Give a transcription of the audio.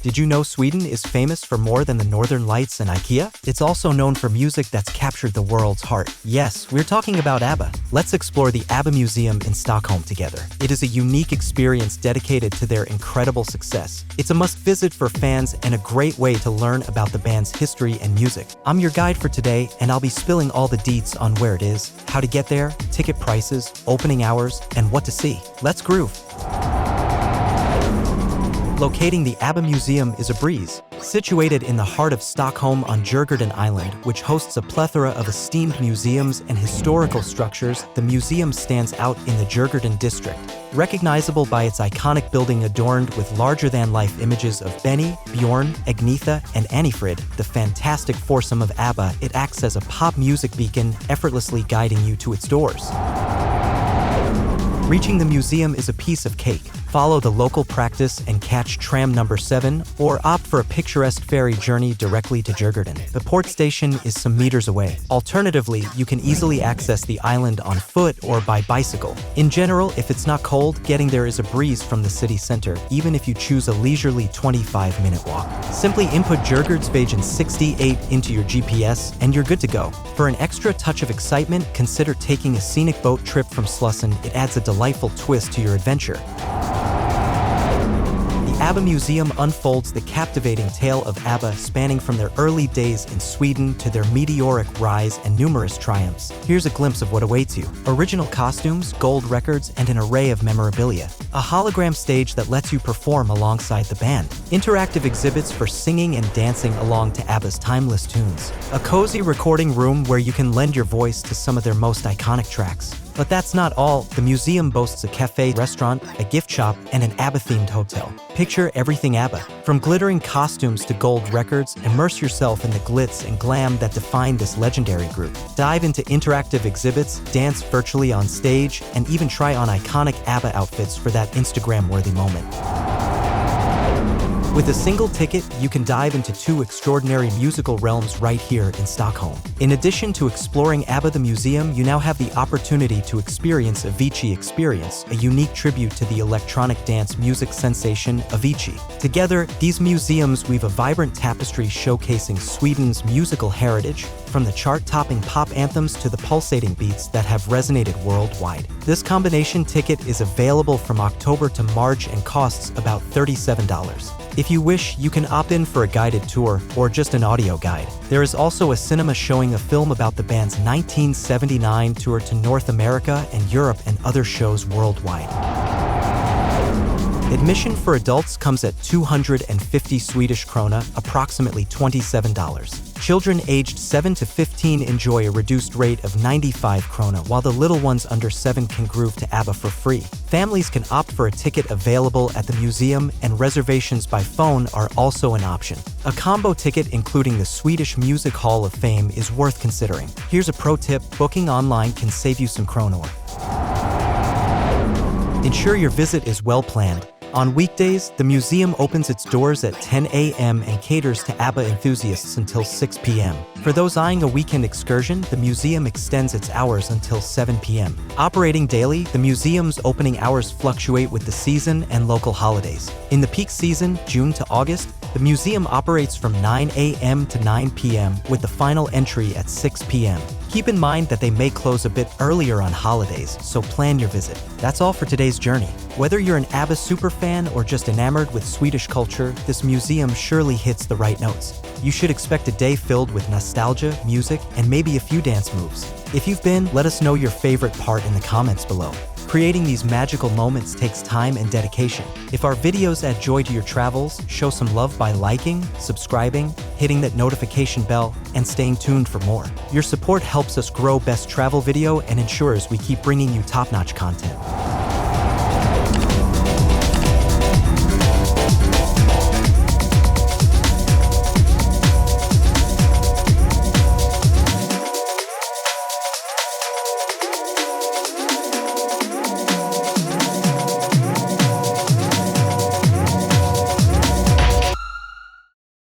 Did you know Sweden is famous for more than the Northern Lights and IKEA? It's also known for music that's captured the world's heart. Yes, we're talking about ABBA. Let's explore the ABBA Museum in Stockholm together. It is a unique experience dedicated to their incredible success. It's a must-visit for fans and a great way to learn about the band's history and music. I'm your guide for today, and I'll be spilling all the deets on where it is, how to get there, ticket prices, opening hours, and what to see. Let's groove. Locating the ABBA Museum is a breeze. Situated in the heart of Stockholm on Djurgården Island, which hosts a plethora of esteemed museums and historical structures, the museum stands out in the Djurgården district. Recognizable by its iconic building adorned with larger-than-life images of Benny, Björn, Agnetha, and Anni-Frid, the fantastic foursome of ABBA, it acts as a pop music beacon, effortlessly guiding you to its doors. Reaching the museum is a piece of cake. Follow the local practice and catch tram number 7, or opt for a picturesque ferry journey directly to Djurgården. The port station is some meters away. Alternatively, you can easily access the island on foot or by bicycle. In general, if it's not cold, getting there is a breeze from the city center, even if you choose a leisurely 25-minute walk. Simply input Djurgårdsvägen 68 into your GPS, and you're good to go. For an extra touch of excitement, consider taking a scenic boat trip from Slussen. It adds a delightful twist to your adventure. The ABBA Museum unfolds the captivating tale of ABBA, spanning from their early days in Sweden to their meteoric rise and numerous triumphs. Here's a glimpse of what awaits you. Original costumes, gold records, and an array of memorabilia. A hologram stage that lets you perform alongside the band. Interactive exhibits for singing and dancing along to ABBA's timeless tunes. A cozy recording room where you can lend your voice to some of their most iconic tracks. But that's not all. The museum boasts a cafe, restaurant, a gift shop, and an ABBA-themed hotel. Picture everything ABBA. From glittering costumes to gold records, immerse yourself in the glitz and glam that define this legendary group. Dive into interactive exhibits, dance virtually on stage, and even try on iconic ABBA outfits for that Instagram-worthy moment. With a single ticket, you can dive into 2 extraordinary musical realms right here in Stockholm. In addition to exploring ABBA the museum, you now have the opportunity to experience Avicii Experience, a unique tribute to the electronic dance music sensation Avicii. Together, these museums weave a vibrant tapestry showcasing Sweden's musical heritage, from the chart-topping pop anthems to the pulsating beats that have resonated worldwide. This combination ticket is available from October to March and costs about $37. If you wish, you can opt in for a guided tour or just an audio guide. There is also a cinema showing a film about the band's 1979 tour to North America and Europe and other shows worldwide. Admission for adults comes at 250 Swedish krona, approximately $27. Children aged 7 to 15 enjoy a reduced rate of 95 krona, while the little ones under 7 can groove to ABBA for free. Families can opt for a ticket available at the museum, and reservations by phone are also an option. A combo ticket including the Swedish Music Hall of Fame is worth considering. Here's a pro tip: booking online can save you some kronor. Ensure your visit is well planned. On weekdays, the museum opens its doors at 10 a.m. and caters to ABBA enthusiasts until 6 p.m. For those eyeing a weekend excursion, the museum extends its hours until 7 p.m. Operating daily, the museum's opening hours fluctuate with the season and local holidays. In the peak season, June to August, the museum operates from 9 a.m. to 9 p.m. with the final entry at 6 p.m. Keep in mind that they may close a bit earlier on holidays, so plan your visit. That's all for today's journey. Whether you're an ABBA superfan or just enamored with Swedish culture, this museum surely hits the right notes. You should expect a day filled with nostalgia, music, and maybe a few dance moves. If you've been, let us know your favorite part in the comments below. Creating these magical moments takes time and dedication. If our videos add joy to your travels, show some love by liking, subscribing, hitting that notification bell, and staying tuned for more. Your support helps us grow Bestravelvideo and ensures we keep bringing you top-notch content.